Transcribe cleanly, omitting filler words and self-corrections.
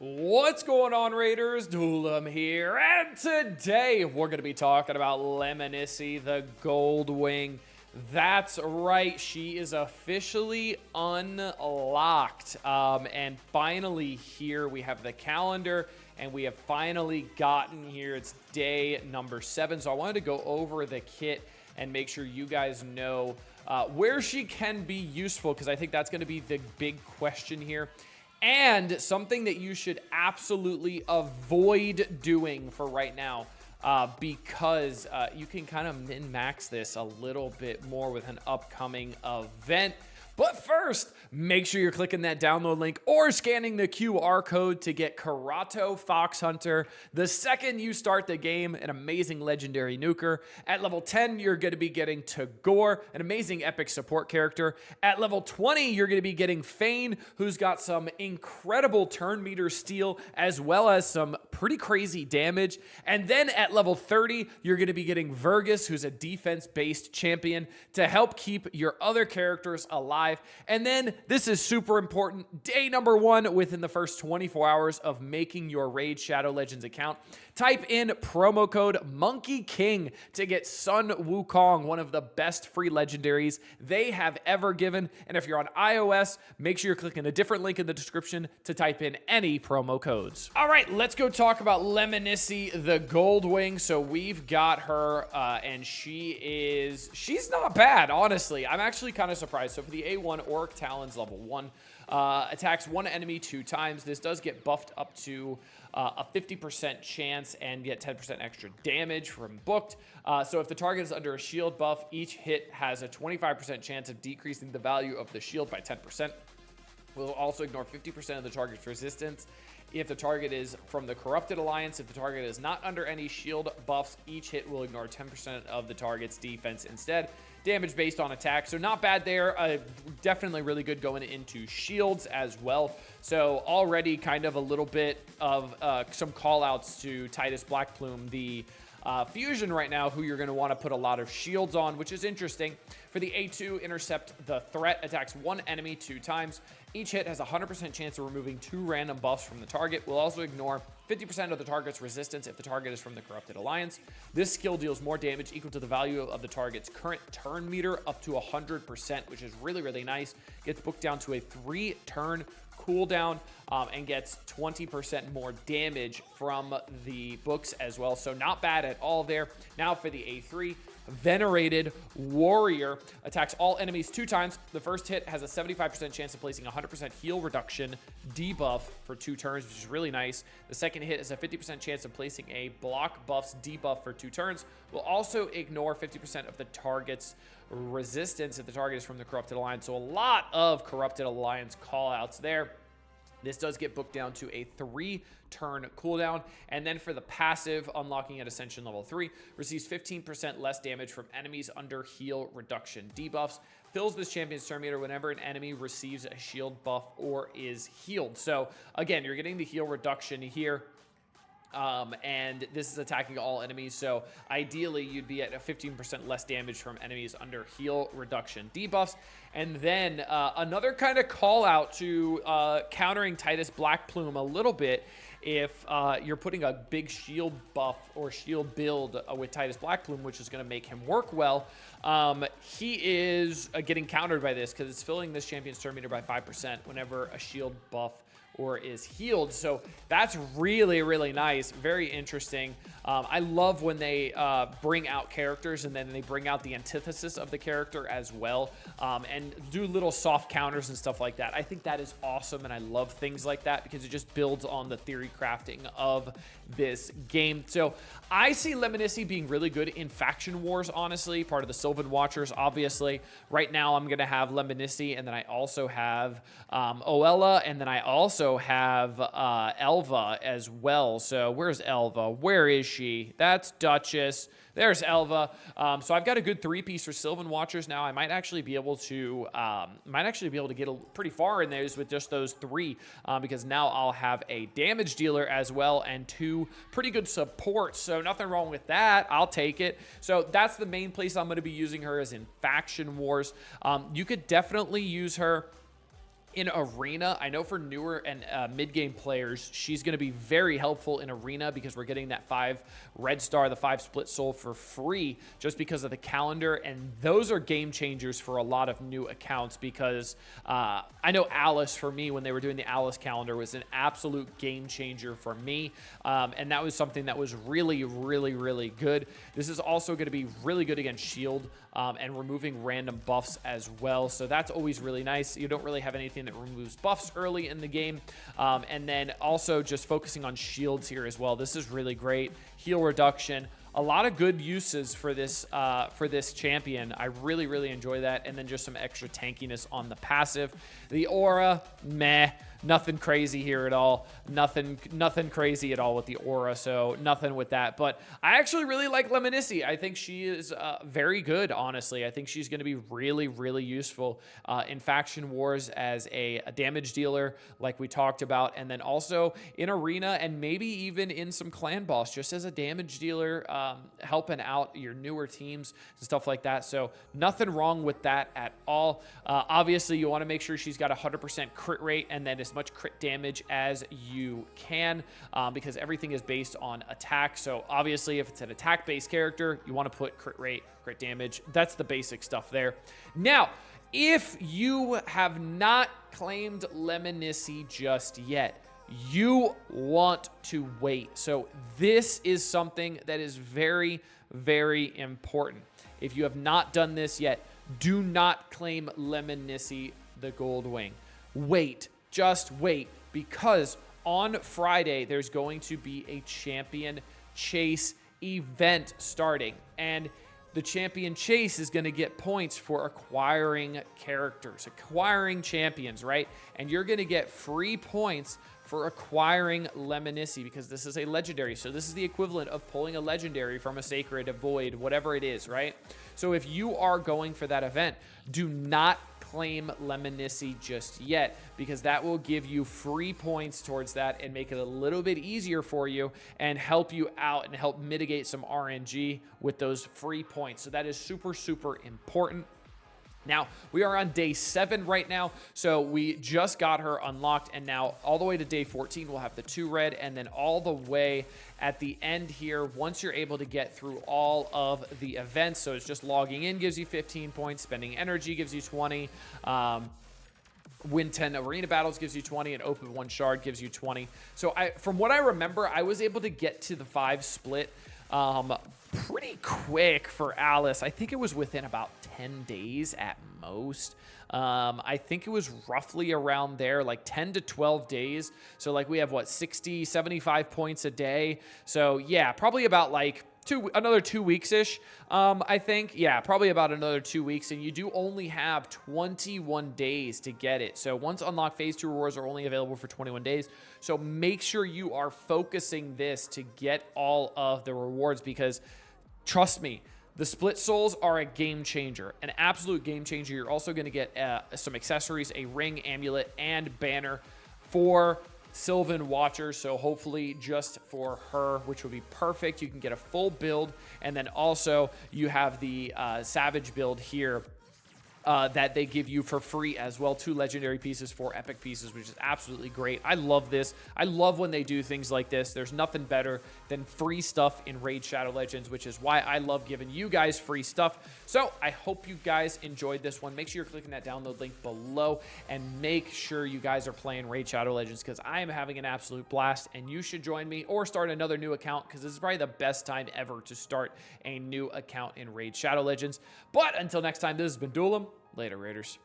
What's going on, Raiders? Duelam here, and today we're going to be talking about Lemnisci, the Goldwing. That's right, she is officially unlocked. And finally here we have the calendar, and we have finally gotten here. It's day number 7, so I wanted to go over the kit and make sure you guys know where she can be useful, because I think that's going to be the big question here. And something that you should absolutely avoid doing for right now, because you can kind of min-max this a little bit more with an upcoming event. But first, make sure you're clicking that download link or scanning the QR code to get Karato Fox Hunter. The second you start the game, an amazing legendary nuker. At level 10, you're going to be getting Tagore, an amazing epic support character. At level 20, you're going to be getting Fane, who's got some incredible turn meter steal, as well as some pretty crazy damage. And then at level 30, you're going to be getting Vergus, who's a defense-based champion, to help keep your other characters alive. And then, this is super important, day number 1 within the first 24 hours of making your Raid Shadow Legends account. Type in promo code Monkey King to get Sun Wukong, one of the best free legendaries they have ever given. And if you're on iOS, make sure you're clicking a different link in the description to type in any promo codes. All right, let's go talk about Lemnisci, the Goldwing. So we've got her, and she's not bad, honestly. I'm actually kind of surprised. So for the A1 Orc Talons level 1, attacks one enemy 2 times. This does get buffed up to a 50% chance and get 10% extra damage from booked. So if the target is under a shield buff, each hit has a 25% chance of decreasing the value of the shield by 10%. We'll also ignore 50% of the target's resistance if the target is from the Corrupted Alliance. If the target is not under any shield buffs, each hit will ignore 10% of the target's defense instead. Damage based on attack, so not bad there. Definitely really good going into shields as well. So already kind of a little bit of some call outs to Titus Blackplume, the fusion right now, who you're going to want to put a lot of shields on, which is interesting. For the A2, intercept the threat, attacks one enemy 2 times. Each hit has a 100% chance of removing 2 random buffs from the target. We'll also ignore 50% of the target's resistance if the target is from the Corrupted Alliance. This skill deals more damage equal to the value of the target's current turn meter up to 100%, which is really, really nice. Gets booked down to a 3-turn cooldown, and gets 20% more damage from the books as well. So not bad at all there. Now for the A3, Venerated Warrior, attacks all enemies 2 times. The first hit has a 75% chance of placing 100% heal reduction debuff for 2 turns, which is really nice. The second hit is a 50% chance of placing a block buffs debuff for 2 turns. We'll also ignore 50% of the target's resistance if the target is from the Corrupted Alliance. So a lot of Corrupted Alliance callouts there. This does get booked down to a 3-turn cooldown. And then for the passive, unlocking at Ascension level 3, receives 15% less damage from enemies under heal reduction debuffs. Fills this champion's turn meter whenever an enemy receives a shield buff or is healed. So again, you're getting the heal reduction here. And this is attacking all enemies, so ideally you'd be at a 15% less damage from enemies under heal reduction debuffs. And then another kind of call out to countering Titus Blackplume a little bit. If you're putting a big shield buff or shield build with Titus Blackplume, which is going to make him work well, he is getting countered by this because it's filling this champion's turn meter by 5% whenever a shield buff or is healed. So that's really, really nice. Very interesting. I love when they bring out characters and then they bring out the antithesis of the character as well, and do little soft counters and stuff like that. I think that is awesome, and I love things like that because it just builds on the theory crafting of this game. So I see Lemnisci being really good in faction wars, honestly, part of the Sylvan Watchers, obviously. Right now I'm going to have Lemnisci, and then I also have Oella, and then I also have Elva as well. So where's Elva? Where is she? That's Duchess. There's Elva. So I've got a good 3-piece for Sylvan Watchers now. I might actually be able to get pretty far in those with just those 3, because now I'll have a damage dealer as well and 2 pretty good supports. So nothing wrong with that. I'll take it. So that's the main place I'm going to be using her, is in faction wars. You could definitely use her in Arena. I know for newer and mid-game players, she's going to be very helpful in Arena because we're getting that 5 red star, the 5 split soul for free just because of the calendar. And those are game changers for a lot of new accounts because I know Alice, for me, when they were doing the Alice calendar, was an absolute game changer for me. And that was something that was really, really, really good. This is also going to be really good against shield and removing random buffs as well. So that's always really nice. You don't really have anything that removes buffs early in the game. And then also just focusing on shields here as well. This is really great. Heal reduction. A lot of good uses for this champion. I really, really enjoy that. And then just some extra tankiness on the passive. The aura, meh. Nothing crazy here at all. Nothing crazy at all with the aura, so nothing with that. But I actually really like Lemniscy. I think she is very good, honestly. I think she's going to be really, really useful in Faction Wars as a damage dealer, like we talked about, and then also in Arena and maybe even in some Clan Boss, just as a damage dealer, helping out your newer teams and stuff like that. So nothing wrong with that at all. Obviously, you want to make sure she's got 100% crit rate and then as much crit damage as you can because everything is based on attack. So obviously, if it's an attack-based character, you want to put crit rate, crit damage. That's the basic stuff there. Now, if you have not claimed Lemniscy just yet, you want to wait. So this is something that is very, very important. If you have not done this yet, do not claim Lemniscy the Gold Wing. Wait. Just wait, because on Friday, there's going to be a champion chase event starting. And the champion chase is going to get points for acquiring characters, acquiring champions, right? And you're going to get free points for acquiring Lemniscy because this is a legendary. So this is the equivalent of pulling a legendary from a sacred, a void, whatever it is, right? So if you are going for that event, do not claim Lemniscy just yet because that will give you free points towards that and make it a little bit easier for you and help you out and help mitigate some RNG with those free points. So that is super, super important. Now, we are on day 7 right now, so we just got her unlocked, and now all the way to day 14, we'll have the 2 red, and then all the way at the end here, once you're able to get through all of the events, so it's just logging in gives you 15 points, spending energy gives you 20, win 10 arena battles gives you 20, and open 1 shard gives you 20. So from what I remember, I was able to get to the 5 split pretty quick for Alice. I think it was within about 10 days at most. I think it was roughly around there, like 10 to 12 days. So like we have what, 60, 75 points a day. So yeah, probably about like another 2 weeks-ish, I think. Yeah, probably about another 2 weeks, and you do only have 21 days to get it. So once unlocked, phase 2 rewards are only available for 21 days. So make sure you are focusing this to get all of the rewards because, trust me, the split souls are a game changer, an absolute game changer. You're also going to get some accessories, a ring, amulet, and banner for Sylvan Watcher, so hopefully just for her, which would be perfect. You can get a full build, and then also you have the Savage build here that they give you for free as well. 2 legendary pieces, 4 epic pieces, which is absolutely great. I love this. I love when they do things like this. There's nothing better than free stuff in Raid Shadow Legends, which is why I love giving you guys free stuff. So I hope you guys enjoyed this one. Make sure you're clicking that download link below and make sure you guys are playing Raid Shadow Legends because I am having an absolute blast and you should join me or start another new account because this is probably the best time ever to start a new account in Raid Shadow Legends. But until next time, this has been Duelim. Later, Raiders.